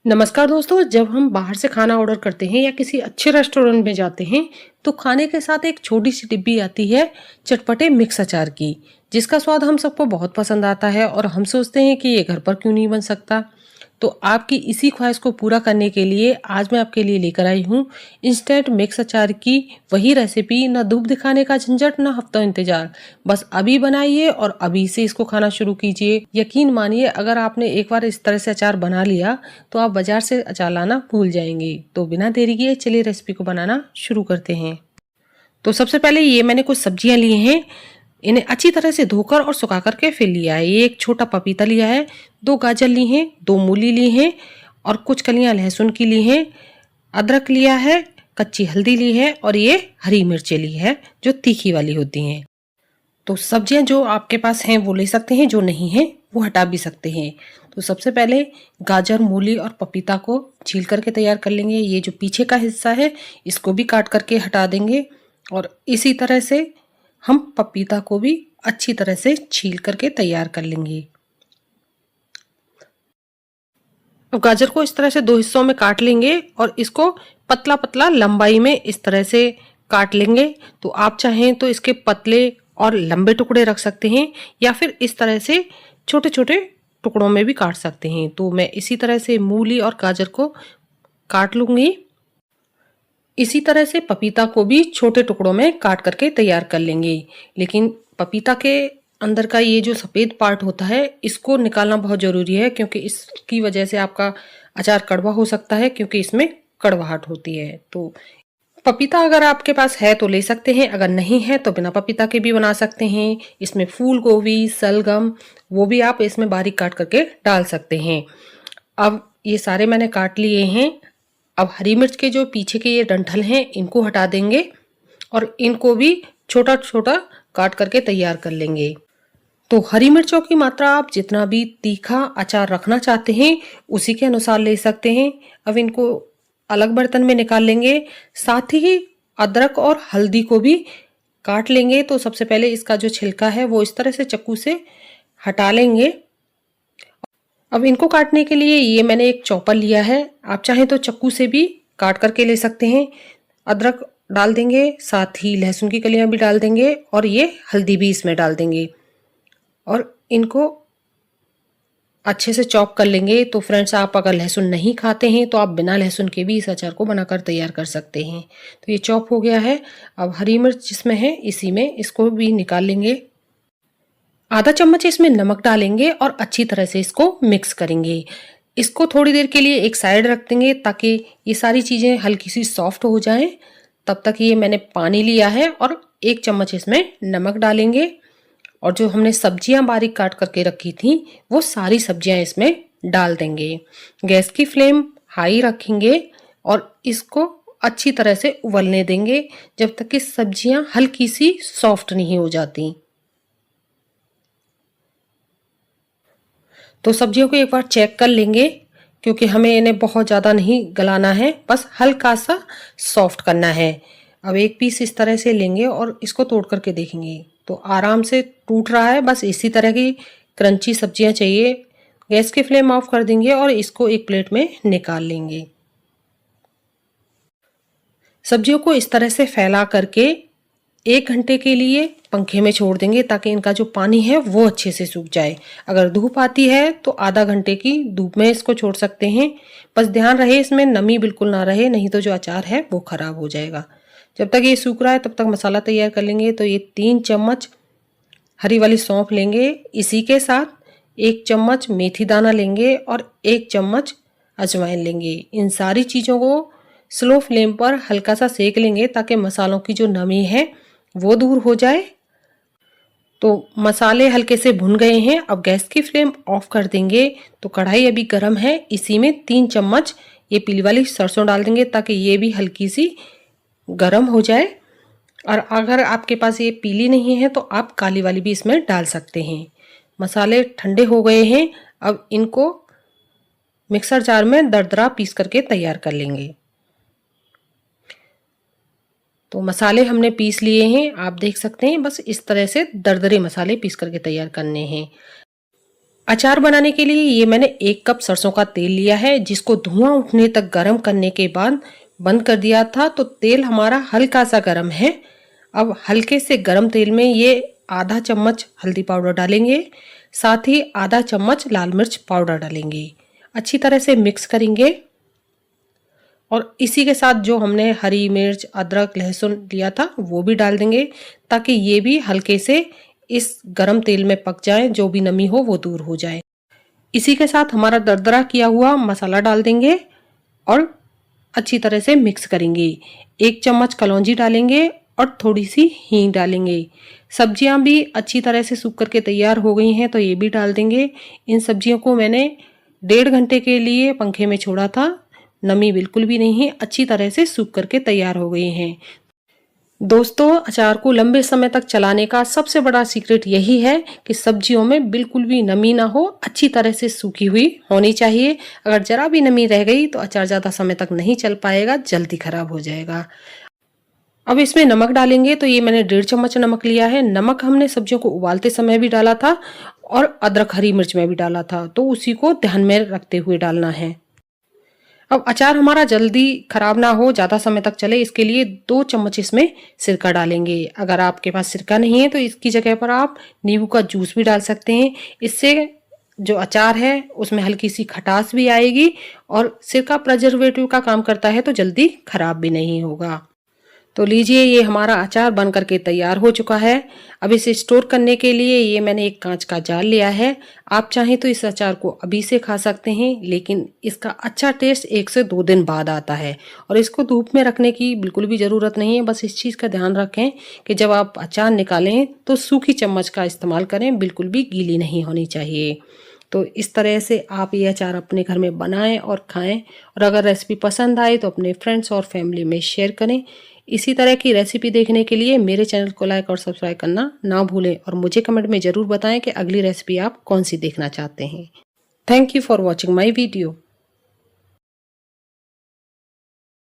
नमस्कार दोस्तों, जब हम बाहर से खाना ऑर्डर करते हैं या किसी अच्छे रेस्टोरेंट में जाते हैं तो खाने के साथ एक छोटी सी डिब्बी आती है चटपटे मिक्स अचार की, जिसका स्वाद हम सबको बहुत पसंद आता है और हम सोचते हैं कि ये घर पर क्यों नहीं बन सकता। तो आपकी इसी ख्वाहिश को पूरा करने के लिए आज मैं आपके लिए लेकर आई हूँ इंस्टेंट मिक्स अचार की वही रेसिपी। ना धूप दिखाने का झंझट, ना हफ्तों इंतजार, बस अभी बनाइए और अभी से इसको खाना शुरू कीजिए। यकीन मानिए, अगर आपने एक बार इस तरह से अचार बना लिया तो आप बाजार से अचार लाना भूल जाएंगे। तो बिना देरी किए चलिए रेसिपी को बनाना शुरू करते हैं। तो सबसे पहले ये मैंने कुछ सब्जियां ली हैं, इन्हें अच्छी तरह से धोकर और सुखा करके फिर लिया है। ये एक छोटा पपीता लिया है, 2 गाजर ली हैं, 2 मूली ली हैं और कुछ कलियां लहसुन की ली हैं, अदरक लिया है, कच्ची हल्दी ली है और ये हरी मिर्चें ली है जो तीखी वाली होती हैं। तो सब्जियां जो आपके पास हैं वो ले सकते हैं, जो नहीं है वो हटा भी सकते हैं। तो सबसे पहले गाजर, मूली और पपीता को छील करके तैयार कर लेंगे। ये जो पीछे का हिस्सा है इसको भी काट करके हटा देंगे और इसी तरह से हम पपीता को भी अच्छी तरह से छील करके तैयार कर लेंगे। अब गाजर को इस तरह से 2 हिस्सों में काट लेंगे और इसको पतला पतला लंबाई में इस तरह से काट लेंगे। तो आप चाहें तो इसके पतले और लंबे टुकड़े रख सकते हैं या फिर इस तरह से छोटे छोटे टुकड़ों में भी काट सकते हैं। तो मैं इसी तरह से मूली और गाजर को काट लूंगी। इसी तरह से पपीता को भी छोटे टुकड़ों में काट करके तैयार कर लेंगे। लेकिन पपीता के अंदर का ये जो सफ़ेद पार्ट होता है इसको निकालना बहुत ज़रूरी है, क्योंकि इसकी वजह से आपका अचार कड़वा हो सकता है, क्योंकि इसमें कड़वाहट होती है। तो पपीता अगर आपके पास है तो ले सकते हैं, अगर नहीं है तो बिना पपीता के भी बना सकते हैं। इसमें फूल गोभी, सलगम, वो भी आप इसमें बारीक काट करके डाल सकते हैं। अब ये सारे मैंने काट लिए हैं। अब हरी मिर्च के जो पीछे के ये डंठल हैं इनको हटा देंगे और इनको भी छोटा छोटा काट करके तैयार कर लेंगे। तो हरी मिर्चों की मात्रा आप जितना भी तीखा अचार रखना चाहते हैं उसी के अनुसार ले सकते हैं। अब इनको अलग बर्तन में निकाल लेंगे। साथ ही अदरक और हल्दी को भी काट लेंगे। तो सबसे पहले इसका जो छिलका है वो इस तरह से चाकू से हटा लेंगे। अब इनको काटने के लिए ये मैंने एक चॉपर लिया है, आप चाहें तो चाकू से भी काट करके ले सकते हैं। अदरक डाल देंगे, साथ ही लहसुन की कलियां भी डाल देंगे और ये हल्दी भी इसमें डाल देंगे और इनको अच्छे से चॉप कर लेंगे। तो फ्रेंड्स, आप अगर लहसुन नहीं खाते हैं तो आप बिना लहसुन के भी इस अचार को बनाकर तैयार कर सकते हैं। तो ये चॉप हो गया है। अब हरी मिर्च जिसमें है इसी में इसको भी निकाल लेंगे। आधा चम्मच इसमें नमक डालेंगे और अच्छी तरह से इसको मिक्स करेंगे। इसको थोड़ी देर के लिए एक साइड रख देंगे ताकि ये सारी चीज़ें हल्की सी सॉफ्ट हो जाएं। तब तक ये मैंने पानी लिया है और 1 चम्मच इसमें नमक डालेंगे और जो हमने सब्जियां बारीक काट करके रखी थी वो सारी सब्जियां इसमें डाल देंगे। गैस की फ्लेम हाई रखेंगे और इसको अच्छी तरह से उबलने देंगे जब तक कि सब्जियां हल्की सी सॉफ्ट नहीं हो जाती। तो सब्जियों को एक बार चेक कर लेंगे, क्योंकि हमें इन्हें बहुत ज़्यादा नहीं गलाना है, बस हल्का सा सॉफ्ट करना है। अब एक पीस इस तरह से लेंगे और इसको तोड़ करके देखेंगे तो आराम से टूट रहा है। बस इसी तरह की क्रंची सब्जियां चाहिए। गैस की फ्लेम ऑफ कर देंगे और इसको एक प्लेट में निकाल लेंगे। सब्जियों को इस तरह से फैला करके 1 घंटे के लिए पंखे में छोड़ देंगे ताकि इनका जो पानी है वो अच्छे से सूख जाए। अगर धूप आती है तो आधा घंटे की धूप में इसको छोड़ सकते हैं। बस ध्यान रहे इसमें नमी बिल्कुल ना रहे, नहीं तो जो अचार है वो खराब हो जाएगा। जब तक ये सूख रहा है तब तक मसाला तैयार कर लेंगे। तो ये 3 चम्मच हरी वाली सौंफ लेंगे, इसी के साथ 1 चम्मच मेथी दाना लेंगे और 1 चम्मच अजवाइन लेंगे। इन सारी चीज़ों को स्लो फ्लेम पर हल्का सा सेक लेंगे ताकि मसालों की जो नमी है वो दूर हो जाए। तो मसाले हल्के से भुन गए हैं। अब गैस की फ्लेम ऑफ कर देंगे। तो कढ़ाई अभी गर्म है, इसी में 3 चम्मच ये पीली वाली सरसों डाल देंगे ताकि ये भी हल्की सी गर्म हो जाए। और अगर आपके पास ये पीली नहीं है तो आप काली वाली भी इसमें डाल सकते हैं। मसाले ठंडे हो गए हैं। अब इनको मिक्सर जार में दरदरा पीस करके तैयार कर लेंगे। तो मसाले हमने पीस लिए हैं, आप देख सकते हैं। बस इस तरह से दरदरे मसाले पीस करके तैयार करने हैं। अचार बनाने के लिए ये मैंने 1 कप सरसों का तेल लिया है, जिसको धुआं उठने तक गर्म करने के बाद बंद कर दिया था। तो तेल हमारा हल्का सा गर्म है। अब हल्के से गर्म तेल में ये आधा चम्मच हल्दी पाउडर डालेंगे, साथ ही आधा चम्मच लाल मिर्च पाउडर डालेंगे। अच्छी तरह से मिक्स करेंगे और इसी के साथ जो हमने हरी मिर्च, अदरक, लहसुन लिया था वो भी डाल देंगे, ताकि ये भी हल्के से इस गरम तेल में पक जाए, जो भी नमी हो वो दूर हो जाए। इसी के साथ हमारा दरदरा किया हुआ मसाला डाल देंगे और अच्छी तरह से मिक्स करेंगे। 1 चम्मच कलौंजी डालेंगे और थोड़ी सी हींग डालेंगे। सब्जियां भी अच्छी तरह से सूख करके तैयार हो गई हैं, तो ये भी डाल देंगे। इन सब्जियों को मैंने 1.5 घंटे के लिए पंखे में छोड़ा था। नमी बिल्कुल भी नहीं है, अच्छी तरह से सूख करके तैयार हो गई हैं। दोस्तों, अचार को लंबे समय तक चलाने का सबसे बड़ा सीक्रेट यही है कि सब्जियों में बिल्कुल भी नमी ना हो, अच्छी तरह से सूखी हुई होनी चाहिए। अगर जरा भी नमी रह गई तो अचार ज़्यादा समय तक नहीं चल पाएगा, जल्दी खराब हो जाएगा। अब इसमें नमक डालेंगे, तो ये मैंने 1.5 चम्मच नमक लिया है। नमक हमने सब्जियों को उबालते समय भी डाला था और अदरक, हरी मिर्च में भी डाला था, तो उसी को ध्यान में रखते हुए डालना है। अब अचार हमारा जल्दी खराब ना हो, ज़्यादा समय तक चले, इसके लिए 2 चम्मच इसमें सिरका डालेंगे। अगर आपके पास सिरका नहीं है तो इसकी जगह पर आप नींबू का जूस भी डाल सकते हैं। इससे जो अचार है उसमें हल्की सी खटास भी आएगी और सिरका प्रिजर्वेटिव का काम करता है, तो जल्दी खराब भी नहीं होगा। तो लीजिए, ये हमारा अचार बन करके तैयार हो चुका है। अब इसे स्टोर करने के लिए ये मैंने एक कांच का जार लिया है। आप चाहें तो इस अचार को अभी से खा सकते हैं, लेकिन इसका अच्छा टेस्ट 1 से 2 दिन बाद आता है। और इसको धूप में रखने की बिल्कुल भी ज़रूरत नहीं है। बस इस चीज़ का ध्यान रखें कि जब आप अचार निकालें तो सूखी चम्मच का इस्तेमाल करें, बिल्कुल भी गीली नहीं होनी चाहिए। तो इस तरह से आप ये अचार अपने घर में बनाएं और खाएं। और अगर रेसिपी पसंद आए तो अपने फ्रेंड्स और फैमिली में शेयर करें। इसी तरह की रेसिपी देखने के लिए मेरे चैनल को लाइक और सब्सक्राइब करना ना भूलें और मुझे कमेंट में ज़रूर बताएं कि अगली रेसिपी आप कौन सी देखना चाहते हैं। Thank you for watching my video.